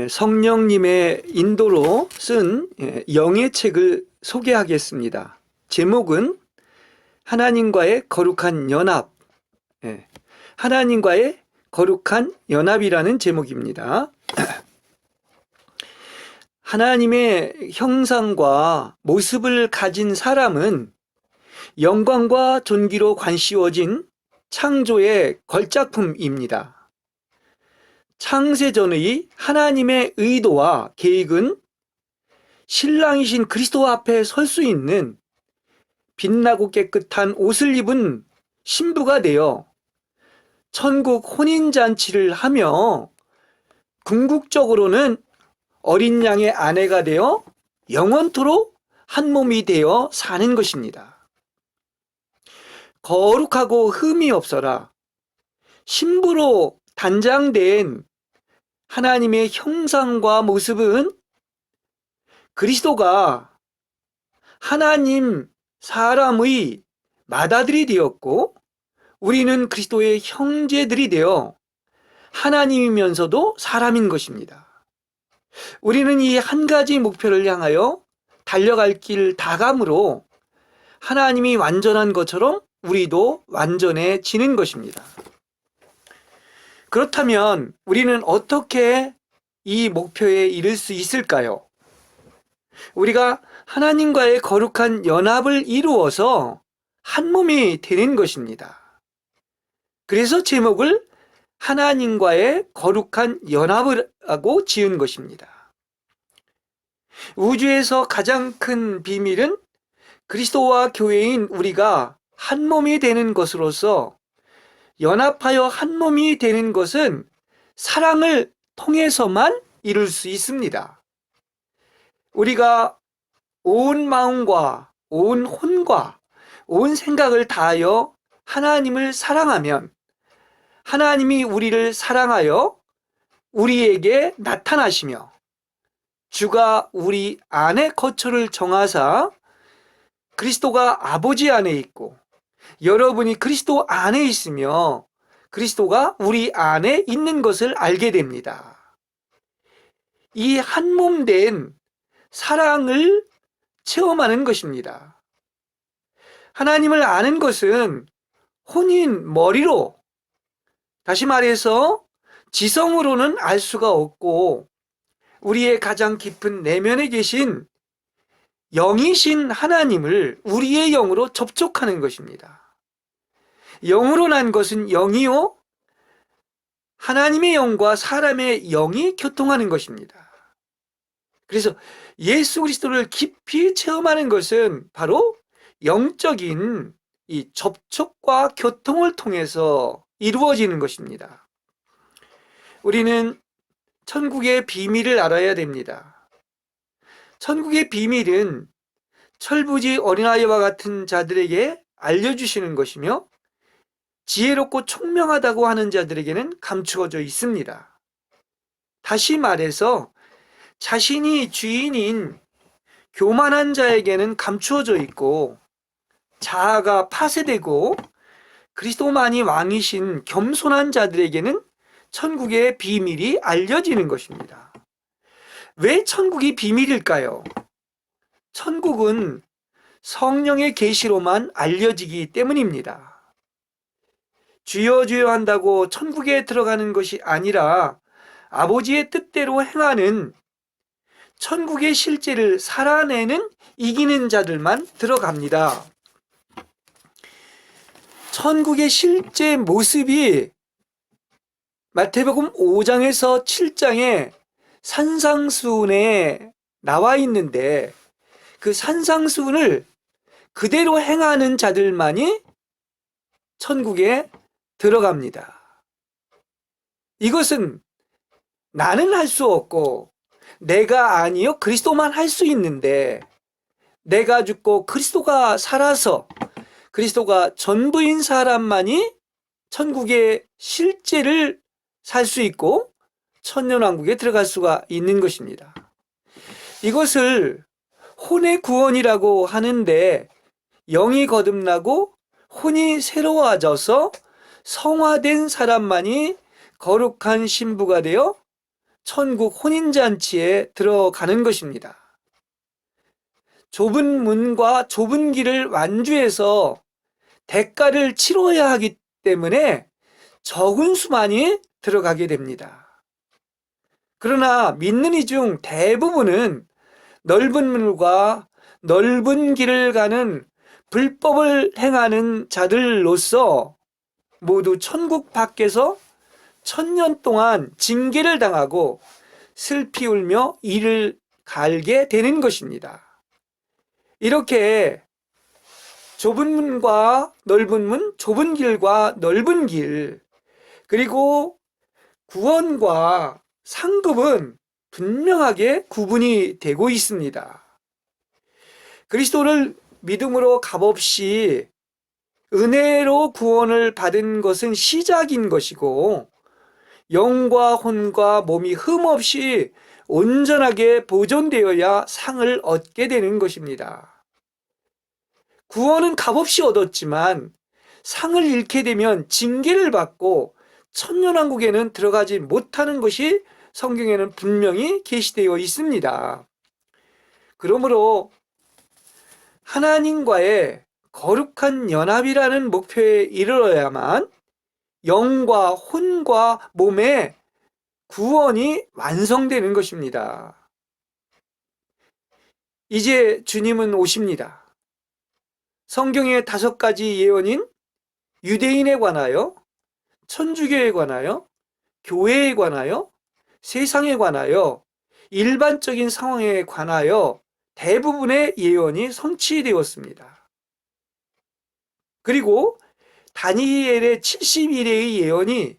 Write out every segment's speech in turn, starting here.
성령님의 인도로 쓴 영의 책을 소개하겠습니다. 제목은 하나님과의 거룩한 연합, 하나님과의 거룩한 연합이라는 제목입니다. 하나님의 형상과 모습을 가진 사람은 영광과 존귀로 관씌워진 창조의 걸작품입니다. 창세전의 하나님의 의도와 계획은 신랑이신 그리스도 앞에 설 수 있는 빛나고 깨끗한 옷을 입은 신부가 되어 천국 혼인잔치를 하며 궁극적으로는 어린 양의 아내가 되어 영원토록 한 몸이 되어 사는 것입니다. 거룩하고 흠이 없어라 신부로 단장된 하나님의 형상과 모습은 그리스도가 하나님 사람의 맏아들이 되었고 우리는 그리스도의 형제들이 되어 하나님이면서도 사람인 것입니다. 우리는 이 한 가지 목표를 향하여 달려갈 길 다감으로 하나님이 완전한 것처럼 우리도 완전해지는 것입니다. 그렇다면 우리는 어떻게 이 목표에 이를 수 있을까요? 우리가 하나님과의 거룩한 연합을 이루어서 한 몸이 되는 것입니다. 그래서 제목을 하나님과의 거룩한 연합을 하고 지은 것입니다. 우주에서 가장 큰 비밀은 그리스도와 교회인 우리가 한 몸이 되는 것으로서 연합하여 한 몸이 되는 것은 사랑을 통해서만 이룰 수 있습니다. 우리가 온 마음과 온 혼과 온 생각을 다하여 하나님을 사랑하면 하나님이 우리를 사랑하여 우리에게 나타나시며 주가 우리 안에 거처를 정하사 그리스도가 아버지 안에 있고 여러분이 그리스도 안에 있으며 그리스도가 우리 안에 있는 것을 알게 됩니다. 이 한 몸 된 사랑을 체험하는 것입니다. 하나님을 아는 것은 혼인 머리로, 다시 말해서 지성으로는 알 수가 없고 우리의 가장 깊은 내면에 계신 영이신 하나님을 우리의 영으로 접촉하는 것입니다. 영으로 난 것은 영이요 하나님의 영과 사람의 영이 교통하는 것입니다. 그래서 예수 그리스도를 깊이 체험하는 것은 바로 영적인 이 접촉과 교통을 통해서 이루어지는 것입니다. 우리는 천국의 비밀을 알아야 됩니다. 천국의 비밀은 철부지 어린아이와 같은 자들에게 알려주시는 것이며 지혜롭고 총명하다고 하는 자들에게는 감추어져 있습니다. 다시 말해서 자신이 주인인 교만한 자에게는 감추어져 있고 자아가 파쇄되고 그리스도만이 왕이신 겸손한 자들에게는 천국의 비밀이 알려지는 것입니다. 왜 천국이 비밀일까요? 천국은 성령의 계시로만 알려지기 때문입니다. 주여 주여 한다고 천국에 들어가는 것이 아니라 아버지의 뜻대로 행하는 천국의 실제를 살아내는 이기는 자들만 들어갑니다. 천국의 실제 모습이 마태복음 5장에서 7장에 산상수훈에 나와 있는데 그 산상수훈을 그대로 행하는 자들만이 천국에 들어갑니다. 이것은 나는 할 수 없고 내가 아니요 그리스도만 할 수 있는데 내가 죽고 그리스도가 살아서 그리스도가 전부인 사람만이 천국의 실제를 살 수 있고 천년왕국에 들어갈 수가 있는 것입니다. 이것을 혼의 구원이라고 하는데 영이 거듭나고 혼이 새로워져서 성화된 사람만이 거룩한 신부가 되어 천국 혼인잔치에 들어가는 것입니다. 좁은 문과 좁은 길을 완주해서 대가를 치러야 하기 때문에 적은 수만이 들어가게 됩니다. 그러나 믿는 이 중 대부분은 넓은 문과 넓은 길을 가는 불법을 행하는 자들로서 모두 천국 밖에서 1000년 동안 징계를 당하고 슬피 울며 이를 갈게 되는 것입니다. 이렇게 좁은 문과 넓은 문, 좁은 길과 넓은 길, 그리고 구원과 상급은 분명하게 구분이 되고 있습니다. 그리스도를 믿음으로 값없이 은혜로 구원을 받은 것은 시작인 것이고, 영과 혼과 몸이 흠없이 온전하게 보존되어야 상을 얻게 되는 것입니다. 구원은 값없이 얻었지만 상을 잃게 되면 징계를 받고 천년왕국에는 들어가지 못하는 것이 성경에는 분명히 계시되어 있습니다. 그러므로 하나님과의 거룩한 연합이라는 목표에 이르러야만 영과 혼과 몸의 구원이 완성되는 것입니다. 이제 주님은 오십니다. 성경의 5가지 예언인 유대인에 관하여, 천주교에 관하여, 교회에 관하여, 세상에 관하여, 일반적인 상황에 관하여 대부분의 예언이 성취되었습니다. 그리고 다니엘의 71회의 예언이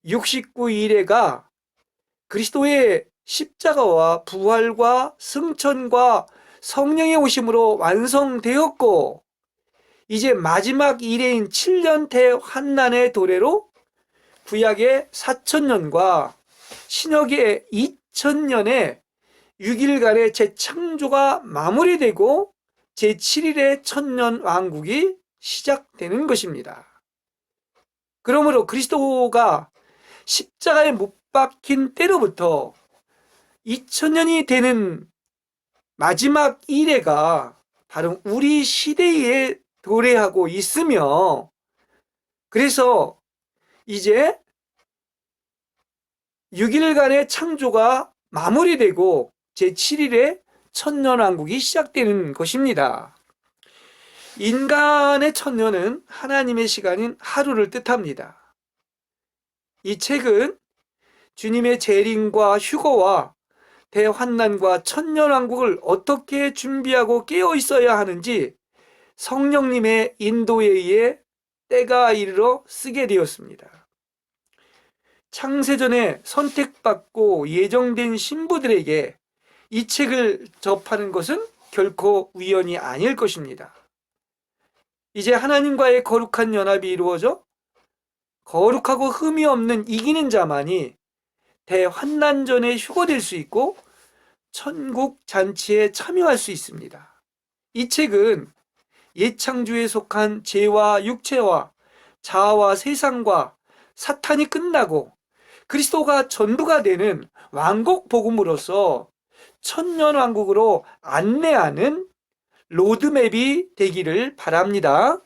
69일에가 그리스도의 십자가와 부활과 승천과 성령의 오심으로 완성되었고, 이제 마지막 일회인 7년 대환난의 도래로 구약의 4000년과 신약의 2000년의 6일간의 재창조가 마무리되고 제7일의 천년 왕국이 시작되는 것입니다. 그러므로 그리스도가 십자가에 못 박힌 때로부터 2000년이 되는 마지막 일회가 바로 우리 시대에 도래하고 있으며, 그래서 이제 6일간의 창조가 마무리되고 제7일에 천년왕국이 시작되는 것입니다. 인간의 천년은 하나님의 시간인 하루를 뜻합니다. 이 책은 주님의 재림과 휴거와 대환난과 천년왕국을 어떻게 준비하고 깨어 있어야 하는지 성령님의 인도에 의해 때가 이르러 쓰게 되었습니다. 창세전에 선택받고 예정된 신부들에게 이 책을 접하는 것은 결코 우연이 아닐 것입니다. 이제 하나님과의 거룩한 연합이 이루어져 거룩하고 흠이 없는 이기는 자만이 대환난전에 휴거될 수 있고 천국 잔치에 참여할 수 있습니다. 이 책은 옛창조에 속한 죄와 육체와 자아와 세상과 사탄이 끝나고 그리스도가 전부가 되는 왕국 복음으로서 천년왕국으로 안내하는 로드맵이 되기를 바랍니다.